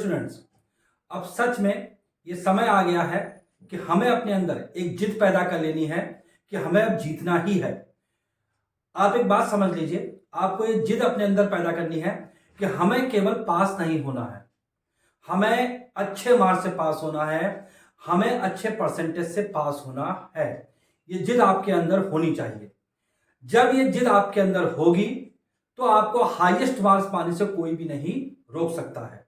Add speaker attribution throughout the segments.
Speaker 1: Students, अब सच में ये समय आ गया है कि हमें अपने अंदर एक जिद पैदा कर लेनी है कि हमें अब जीतना ही है। आप एक बात समझ लीजिए, आपको ये जिद अपने अंदर पैदा करनी है कि हमें केवल पास नहीं होना है, हमें अच्छे मार्क्स से पास होना है, हमें अच्छे परसेंटेज से पास होना है। ये जिद आपके अंदर होनी चाहिए। जब ये जिद आपके अंदर होगी तो आपको हाईएस्ट मार्क्स पाने से कोई भी नहीं रोक सकता है।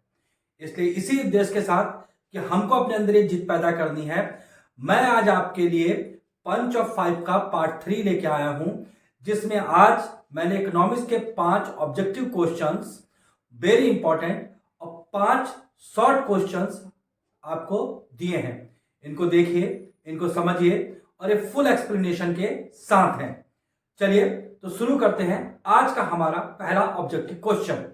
Speaker 1: इसलिए इसी उद्देश्य के साथ कि हमको अपने अंदर ये जिद पैदा करनी है, मैं आज आपके लिए पंच ऑफ 5 का पार्ट 3 लेके आया हूं, जिसमें आज मैंने इकोनॉमिक्स के 5 ऑब्जेक्टिव क्वेश्चंस वेरी इंपॉर्टेंट और 5 शॉर्ट क्वेश्चंस आपको दिए हैं। इनको देखिए, इनको समझिए और ये फुल एक्सप्लेनेशन के साथ हैं। चलिए तो शुरू करते हैं आज का हमारा पहला ऑब्जेक्टिव क्वेश्चन।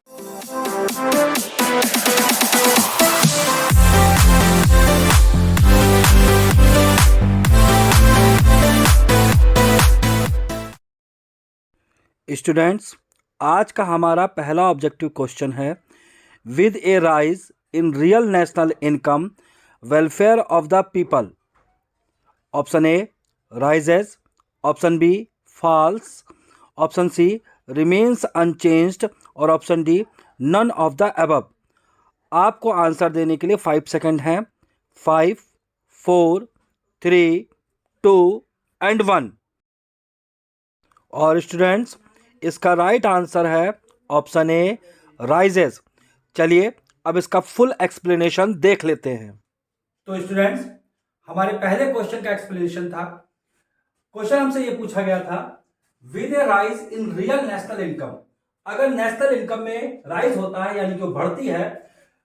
Speaker 1: स्टूडेंट्स, आज का हमारा पहला ऑब्जेक्टिव क्वेश्चन है, with a rise in real national income welfare of the people. Option A rises, option B falls, option C remains unchanged और option D none of the above. आपको answer देने के लिए 5 सेकंड हैं। 5, 4, 3, 2 and 1। और students, इसका right answer है option ए rises. चलिए अब इसका फुल एक्सप्लेनेशन देख लेते हैं। तो स्टूडेंट्स, हमारे पहले क्वेश्चन का एक्सप्लेनेशन था। क्वेश्चन हमसे ये पूछा गया था, with a rise in real national income, अगर नेशनल इनकम में राइज होता है यानी कि वो बढ़ती है,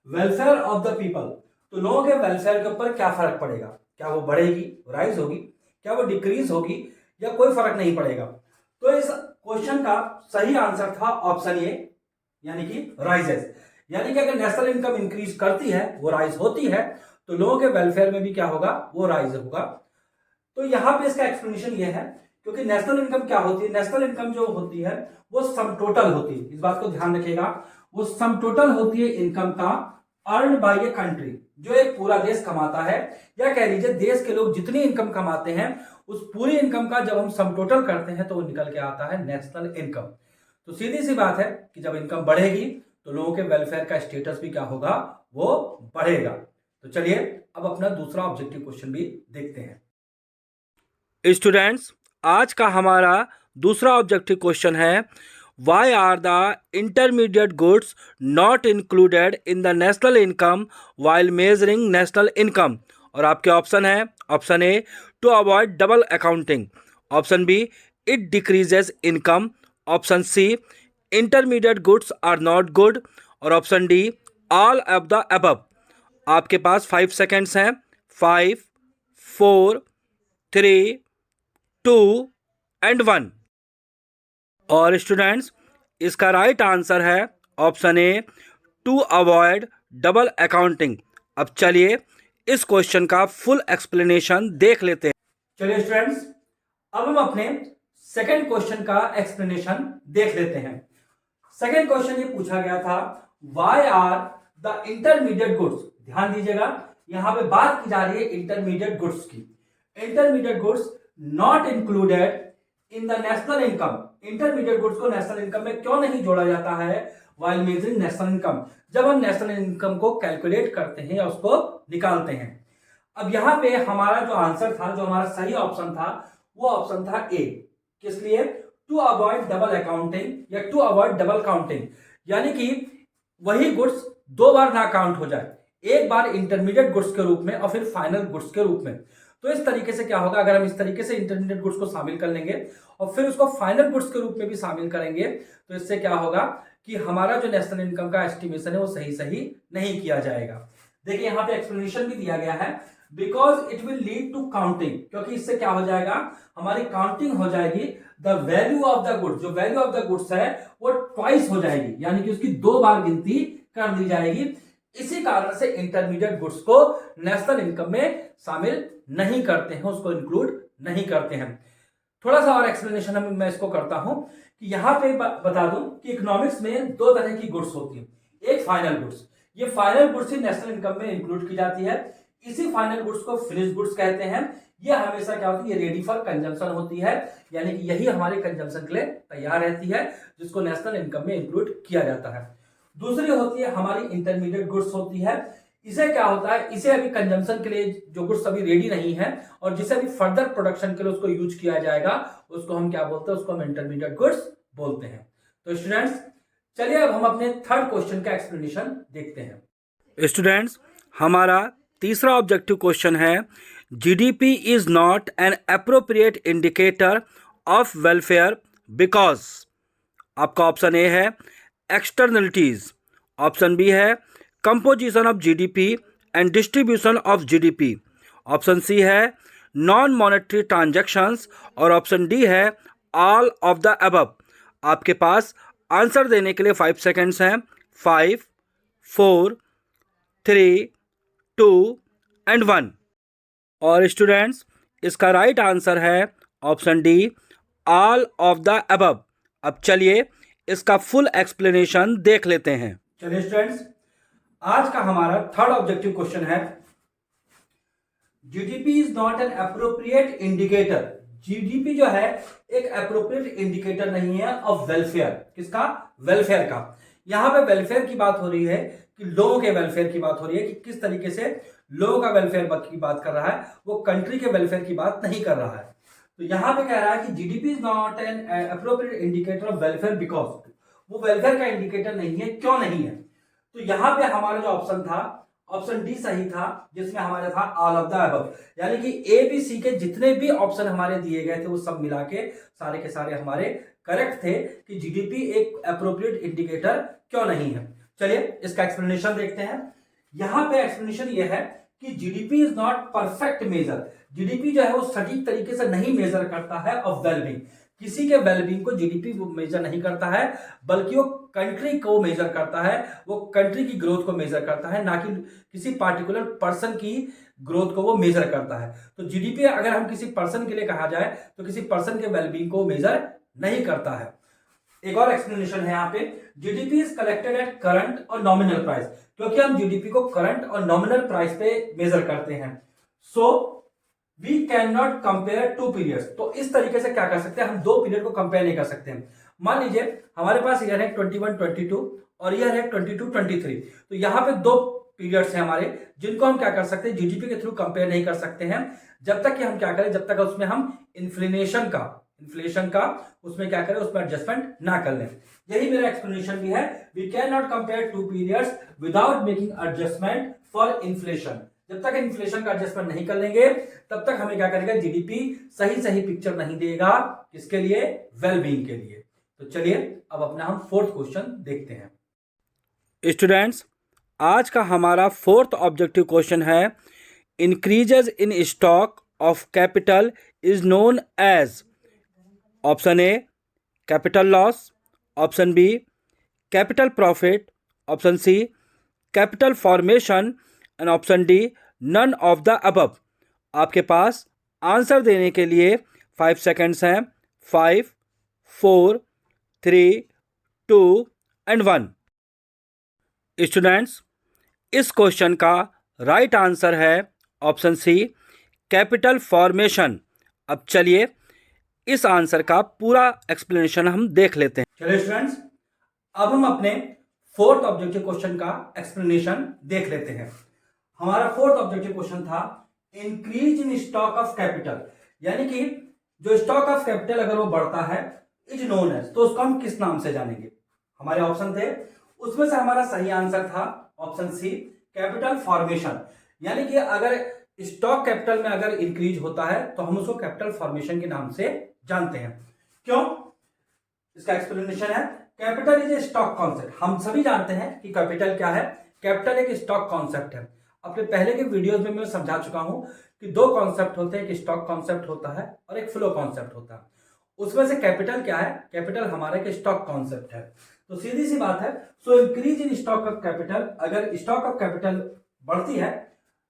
Speaker 1: वेलफेयर ऑफ द पीपल, तो लोगों के वेलफेयर के ऊपर क्या फर्क पड़ेगा? क्या वो बढ़ेगी, राइज होगी, क्या वो डिक्रीज होगी, या कोई फर्क नहीं पड़ेगा? तो इस क्वेश्चन का सही आंसर था ऑप्शन ए, यानी कि राइजेस। यानी कि अगर नेशनल इनकम इंक्रीज करती है, वो राइज होती है, तो लोगों के वेलफेयर में भी क्या होगा, वो राइज होगा। तो यहां पे इसका एक्सप्लेनेशन ये है, क्योंकि नेशनल इनकम क्या होती है, नेशनल इनकम जो होती है वो सम टोटल होती है। इस बात को ध्यान रखिएगा, वो सम टोटल होती है इनकम का अर्न बाय ए कंट्री, जो एक पूरा देश कमाता है, या कह लीजिए देश के लोग जितनी इनकम कमाते हैं उस पूरी इनकम का जब हम सम टोटल करते हैं तो वो निकल के आता है नेशनल इनकम। तो सीधी सी बात है कि जब इनकम बढ़ेगी तो लोगों के वेलफेयर का स्टेटस भी क्या होगा, वो बढ़ेगा। तो चलिए अब अपना दूसरा ऑब्जेक्टिव क्वेश्चन भी देखते हैं। स्टूडेंट्स, आज का हमारा दूसरा ऑब्जेक्टिव क्वेश्चन है, Why are the intermediate goods not included in the national income while measuring national income? और आपके ऑप्शन है, option A to avoid double accounting, option B it decreases income, option C intermediate goods are not good और option D all of the above. आपके पास 5 seconds हैं। 5, 4, 3, 2 and 1। और students, इसका right answer है option A to avoid double accounting. अब चलिए इस क्वेश्चन का फुल एक्सप्लेनेशन देख लेते हैं। चलिए स्टूडेंट्स, अब हम अपने सेकंड क्वेश्चन का एक्सप्लेनेशन देख लेते हैं। सेकंड क्वेश्चन ये पूछा गया था, why are the intermediate goods, ध्यान दीजिएगा यहां पे बात की जा रही है इंटरमीडिएट गुड्स की। Intermediate goods not included in the national income, intermediate goods को नेशनल इनकम में क्यों नहीं जोड़ा जाता है व्हाइल मेजरिंग नेशनल इनकम, जब हम नेशनल इनकम को कैलकुलेट करते हैं या उसको निकालते हैं। अब यहां पे हमारा जो आंसर था, जो हमारा सही ऑप्शन था, वो ऑप्शन था ए। किस लिए? टू अवॉइड डबल अकाउंटिंग या टू अवॉइड डबल काउंटिंग, यानी कि वही गुड्स 2 बार ना काउंट हो जाए, एक बार इंटरमीडिएट गुड्स के रूप में और फिर फाइनल गुड्स के रूप में। तो इस तरीके से क्या होगा, अगर हम इस तरीके से इंटरमीडिएट गुड्स को शामिल कर लेंगे और फिर उसको फाइनल गुड्स के रूप में भी शामिल करेंगे, तो इससे क्या होगा कि हमारा जो नेशनल इनकम का एस्टिमेशन है वो सही नहीं किया जाएगा। देखिए यहां पे एक्सप्लेनेशन भी दिया गया है, because it will lead to counting, क्योंकि इससे क्या हो जाएगा, हमारी काउंटिंग हो जाएगी, the value of the goods, जो वैल्यू ऑफ द गुड्स है वो ट्वाइस हो जाएगी, यानी कि उसकी 2 बार गिनती कर दी जाएगी। इसी कारण से इंटरमीडिएट गुड्स को नेशनल इनकम में शामिल नहीं करते हैं, उसको इंक्लूड नहीं करते हैं। थोड़ा सा और एक्सप्लेनेशन मैं इसको करता हूं कि यहां पे बता दूं कि इकोनॉमिक्स में 2 तरह की गुड्स होती हैं। एक फाइनल गुड्स, ये फाइनल गुड्स ही नेशनल इनकम में इंक्लूड की जाती है। इसी फाइनल गुड्स को फिनिश गुड्स कहते हैं। ये हमेशा क्या होती है, ये रेडी फॉर कंजम्पशन होती है, यानी कि यही हमारे कंजम्पशन के लिए तैयार रहती है, जिसको नेशनल इनकम में इंक्लूड किया जाता है। दूसरी होती है हमारी इंटरमीडिएट गुड्स होती है। इसे क्या होता है, इसे अभी कंजम्पशन के लिए जो गुड्स अभी रेडी नहीं है और जिसे अभी फर्दर प्रोडक्शन के लिए उसको यूज किया जाएगा, उसको हम क्या बोलते हैं, उसको हम इंटरमीडिएट गुड्स बोलते हैं। तो स्टूडेंट्स चलिए अब हम अपने थर्ड क्वेश्चन का एक्सप्लेनेशन देखते हैं। स्टूडेंट्स हमारा तीसरा ऑब्जेक्टिव क्वेश्चन है, GDP is not an appropriate indicator of welfare because. आपका ऑप्शन ए है एक्सटर्नलिटीज, ऑप्शन बी है composition of GDP and distribution of GDP, option C है नॉन मॉनेटरी ट्रांजैक्शंस और ऑप्शन डी है all of the above. आपके पास answer देने के लिए 5 सेकेंड्स हैं। 5, 4, 3, 2 एंड 1। और स्टूडेंट्स इसका राइट आंसर है option D, all of the above. अब चलिए इसका फुल एक्सप्लेनेशन देख लेते हैं। चलिए स्टूडेंट्स आज का हमारा थर्ड ऑब्जेक्टिव क्वेश्चन है, GDP is not an appropriate indicator. GDP जो है एक एप्रोप्रिएट इंडिकेटर नहीं है ऑफ वेलफेयर। किसका? वेलफेयर का। यहां पे वेलफेयर की बात हो रही है कि लोगों के वेलफेयर की बात हो रही है, कि किस तरीके से लोगों का वेलफेयर की बात कर रहा है, वो कंट्री के वेलफेयर की बात नहीं कर रहा है। तो यहां पे कह रहा है कि GDP is not an appropriate indicator of welfare because, वो वेलफेयर का इंडिकेटर नहीं है। क्यों नहीं है? तो यहां पे हमारा जो ऑप्शन था, ऑप्शन डी सही था, जिसमें हमारा था ऑल ऑफ द अबव, यानी कि ए बी सी के जितने भी ऑप्शन हमारे दिए गए थे वो सब मिला के सारे हमारे करेक्ट थे कि जीडीपी एक एप्रोप्रिएट इंडिकेटर क्यों नहीं है। चलिए इसका एक्सप्लेनेशन देखते हैं। यहां पे एक्सप्लेनेशन ये है कि GDP is not perfect measure. GDP जो है वो सटीक तरीके से नहीं मेजर करता है ऑफ वेलबींग। किसी के वेलबींग को जीडीपी मेजर नहीं करता है, बल्कि वो कंट्री को मेजर करता है, वो कंट्री की ग्रोथ को मेजर करता है, ना कि किसी पार्टिकुलर पर्सन की ग्रोथ को वो मेजर करता है। तो जीडीपी अगर हम किसी पर्सन के लिए कहा जाए तो किसी पर्सन के वेलबींग को मेजर नहीं करता है। एक और एक्सप्लेनेशन है यहाँ पे, GDP is collected at current और नॉमिनल प्राइस, क्योंकि हम जीडीपी को करंट और नॉमिनल प्राइस पे मेजर करते हैं। So we can not compare two periods. तो इस तरीके से क्या कर सकते हैं, हम दो पीरियड को कंपेयर नहीं कर सकते हैं। मान लीजिए हमारे पास ईयर है 21-22 और ईयर है 22-23। तो यहां पे दो पीरियड्स हैं हमारे, जिनको हम क्या कर सकते हैं, जीडीपी के थ्रू कंपेयर नहीं कर सकते हैं, जब तक कि हम क्या करें, जब तक उसमें हम इन्फ्लेशन का उसमें क्या करें, उसमें एडजस्टमेंट ना कर लें। यही मेरा एक्सप्लेनेशन भी है, we can not compare two periods without making adjustment for inflation. जब तक इन्फ्लेशन का एडजस्टमेंट नहीं कर लेंगे तब तक हमें क्या करेगा, जीडीपी सही पिक्चर नहीं देगा। किसके लिए? वेलबींग के लिए। तो चलिए अब अपना हम फोर्थ क्वेश्चन देखते हैं। स्टूडेंट्स आज का हमारा फोर्थ ऑब्जेक्टिव क्वेश्चन है, increases in stock of capital is known as. Option A capital loss, option B capital profit, option C capital formation and option D none of the above. आपके पास answer देने के लिए 5 seconds हैं। 5, 4, 3, 2 and 1। Students इस question का right answer है option C capital formation. अब चलिए इस आंसर का पूरा एक्सप्लेनेशन हम देख लेते हैं। चलिए स्टूडेंट्स अब हम अपने फोर्थ ऑब्जेक्टिव क्वेश्चन का एक्सप्लेनेशन देख लेते हैं। हमारा फोर्थ ऑब्जेक्टिव क्वेश्चन था increase in stock of capital, यानी कि जो स्टॉक ऑफ कैपिटल अगर वो बढ़ता है इज नोन एज, तो उसको हम किस नाम से जानेंगे। हमारे ऑप्शन थे, उसमें से हमारा सही आंसर था ऑप्शन सी कैपिटल फॉर्मेशन, यानी कि अगर स्टॉक कैपिटल में अगर इंक्रीज होता है तो हम उसको कैपिटल फॉर्मेशन के नाम से जानते हैं। क्यों? इसका एक्सप्लेनेशन है, capital is a stock concept. हम सभी जानते हैं कि कैपिटल क्या है, कैपिटल एक स्टॉक कॉन्सेप्ट है। अपने पहले के वीडियोस में मैं समझा चुका हूं कि दो कॉन्सेप्ट होते हैं, एक स्टॉक कॉन्सेप्ट होता है और एक फ्लो कॉन्सेप्ट होता है। उसमें से कैपिटल क्या है, कैपिटल हमारा एक स्टॉक कॉन्सेप्ट है। तो सीधी सी बात है, so increase in stock of capital, अगर स्टॉक ऑफ कैपिटल बढ़ती है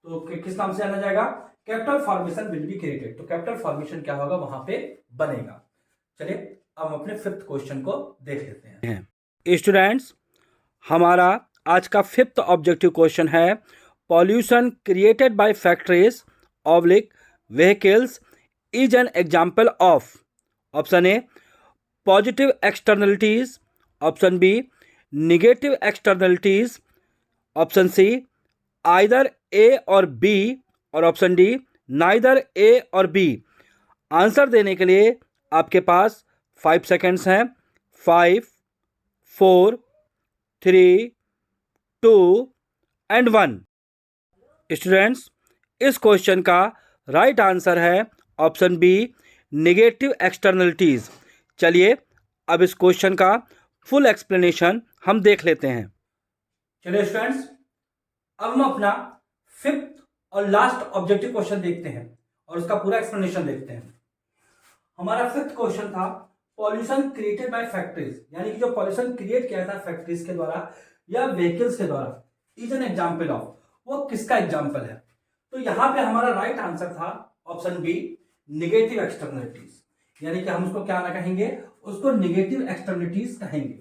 Speaker 1: तो किस नाम से जाना जाएगा, capital formation will be created. तो कैपिटल फॉर्मेशन क्या होगा, वहां पे बनेगा। चलिए अब हम अपने फिफ्थ क्वेश्चन को देख लेते हैं। स्टूडेंट्स हमारा आज का 5th ऑब्जेक्टिव क्वेश्चन है pollution created by factories oblique vehicles is an example of. Option A positive externalities, option B negative externalities, option C either A और बी, और ऑप्शन डी नाइदर ए और बी। आंसर देने के लिए आपके पास 5 seconds हैं। 5, 4, 3, 2 एंड 1। स्टूडेंट्स, इस क्वेश्चन का राइट आंसर है ऑप्शन बी निगेटिव एक्सटर्नलिटीज। चलिए अब इस क्वेश्चन का फुल एक्सप्लेनेशन हम देख लेते हैं। चलिए स्टूडेंट्स, अब हम अपना 5th और लास्ट ऑब्जेक्टिव क्वेश्चन देखते हैं और उसका पूरा एक्सप्लेनेशन देखते हैं। हमारा 5th क्वेश्चन था पॉल्यूशन क्रिएटेड बाय फैक्ट्रीज, यानी कि जो पॉल्यूशन क्रिएट किया था फैक्ट्रीज के द्वारा या व्हीकल्स के द्वारा, इज एन एग्जाम्पल ऑफ, वो किसका एग्जाम्पल है। तो यहां पे हमारा राइट आंसर था ऑप्शन बी निगेटिव एक्सटर्नलिटीज, यानी कि हम उसको क्या ना कहेंगे, उसको निगेटिव एक्सटर्नलिटीज कहेंगे।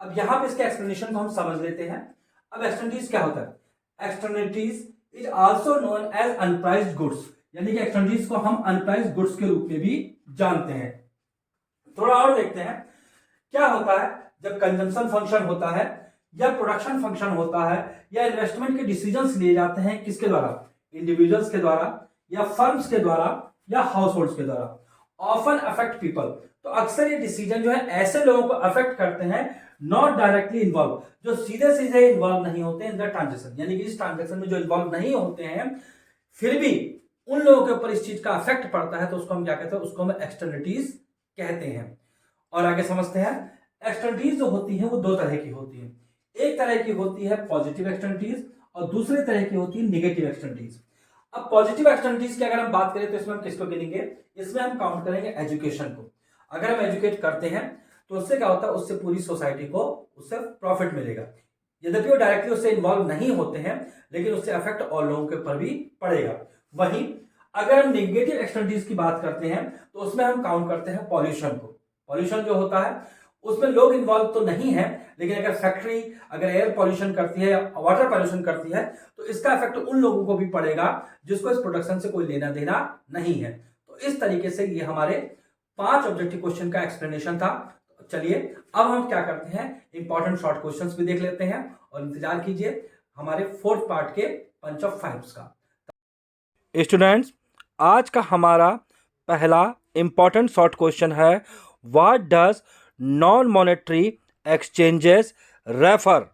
Speaker 1: अब यहां पे इसके एक्सप्लेनेशन को हम समझ लेते हैं। अब एक्सटर्नलिटीज क्या होता है? Externalities is also known as unpriced goods, यानी कि एक्सटर्नलिटीज को हम अनप्राइज्ड गुड्स के रूप में भी जानते हैं। थोड़ा और देखते हैं क्या होता है जब कंजम्पशन फंक्शन होता है या प्रोडक्शन फंक्शन होता है या इन्वेस्टमेंट के डिसीजंस लिए जाते हैं, किसके द्वारा? इंडिविजुअल्स के द्वारा या फर्म्स के द्वारा या हाउस होल्ड्स के द्वारा। ऑफन अफेक्ट पीपल, तो अक्सर ये डिसीजन जो है ऐसे लोगों को अफेक्ट करते हैं नॉट डायरेक्टली इन्वॉल्व, जो सीधे सीधे इन्वॉल्व नहीं होते इन द ट्रांजेक्शन, यानी कि इस ट्रांजेक्शन में जो इन्वॉल्व नहीं होते हैं, फिर भी उन लोगों के ऊपर इस चीज का अफेक्ट पड़ता है, तो उसको हम क्या कहते हैं? उसको हम एक्सटर्नलिटीज कहते हैं। और आगे समझते हैं। एक्सटर्नलिटीज जो होती है वो दो तरह की होती है। एक तरह की होती है पॉजिटिव एक्सटर्नलिटीज और दूसरे तरह की होती है निगेटिव एक्सटर्नलिटीज। अब पॉजिटिव एक्सटर्नलिटीज की अगर हम बात करें तो इसमें हम किसको गिनेंगे? इसमें हम काउंट करेंगे एजुकेशन को। अगर हम एजुकेट करते हैं तो उससे क्या होता है? उससे पूरी सोसाइटी को उससे प्रॉफिट मिलेगा। यद्यपि वो डायरेक्टली उससे इन्वॉल्व नहीं होते हैं, लेकिन उससे अफेक्ट और लोगों के ऊपर भी पड़ेगा। वहीं अगर हम निगेटिव एक्सटर्नलिटीज की बात करते हैं तो उसमें हम काउंट करते हैं पॉल्यूशन को। पॉल्यूशन जो होता है उसमें लोग इन्वॉल्व तो नहीं है, लेकिन अगर फैक्ट्री अगर एयर पॉल्यूशन करती है या वाटर पॉल्यूशन करती है तो इसका इफेक्ट उन लोगों को भी पड़ेगा जिसको इस प्रोडक्शन से कोई लेना देना नहीं है। तो इस तरीके से ये हमारे 5 ऑब्जेक्टिव क्वेश्चन का एक्सप्लेनेशन था। चलिए अब हम क्या करते हैं, इंपॉर्टेंट शॉर्ट क्वेश्चंस भी देख लेते हैं और इंतजार कीजिए हमारे 4th पार्ट के पंच ऑफ फाइव्स का। स्टूडेंट्स, आज का हमारा पहला इंपॉर्टेंट शॉर्ट क्वेश्चन है what does non monetary exchanges refer,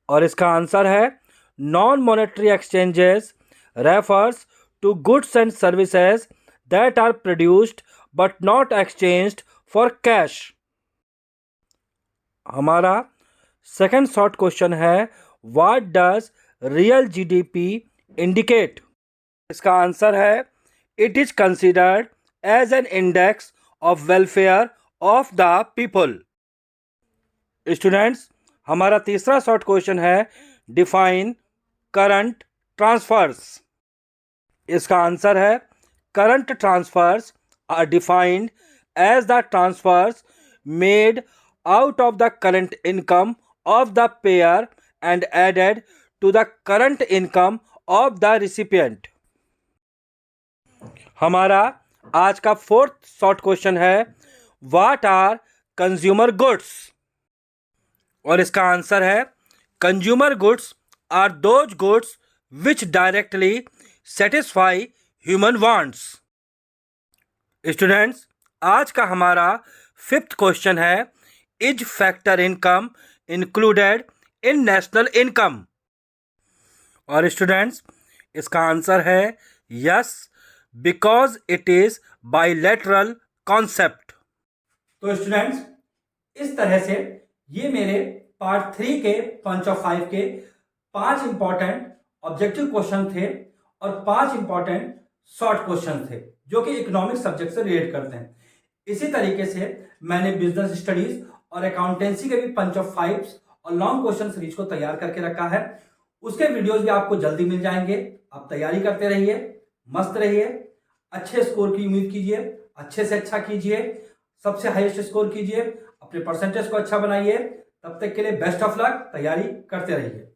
Speaker 1: और इसका आंसर है non monetary exchanges refers to goods and services that are produced but not exchanged for cash. हमारा सेकंड शॉर्ट क्वेश्चन है what does real GDP indicate. इसका answer है it is considered as an index of welfare of the people. Students, हमारा तीसरा short question है define current transfers. इसका answer है current transfers are defined as the transfers made out of the current income of the payer and added to the current income of the recipient। हमारा आज का 4th short question है what are consumer goods, और इसका answer है consumer goods are those goods which directly satisfy human wants. Students, आज का हमारा 5th क्वेश्चन है is factor income included in national income, और स्टूडेंट्स इसका आंसर है yes because it is bilateral concept. तो स्टूडेंट्स, इस तरह से ये मेरे पार्ट 3 के पंच ऑफ 5 के 5 इंपॉर्टेंट ऑब्जेक्टिव क्वेश्चन थे और 5 इंपॉर्टेंट शॉर्ट क्वेश्चन थे जो कि इकोनॉमिक सब्जेक्ट से रिलेट करते हैं। इसी तरीके से मैंने बिजनेस स्टडीज और अकाउंटेंसी के भी पंच ऑफ 5 और लॉन्ग क्वेश्चन सीरीज को तैयार करके रखा है। उसके वीडियोस भी आपको जल्दी मिल जाएंगे। आप तैयारी करते रहिए, मस्त रहिए, अच्छे स्कोर की उम्मीद कीजिए, अच्छे से अच्छा कीजिए, सबसे हाईएस्ट स्कोर कीजिए, अपने परसेंटेज को अच्छा बनाइए, तब तक के लिए बेस्ट ऑफ लक, तैयारी करते रहिए।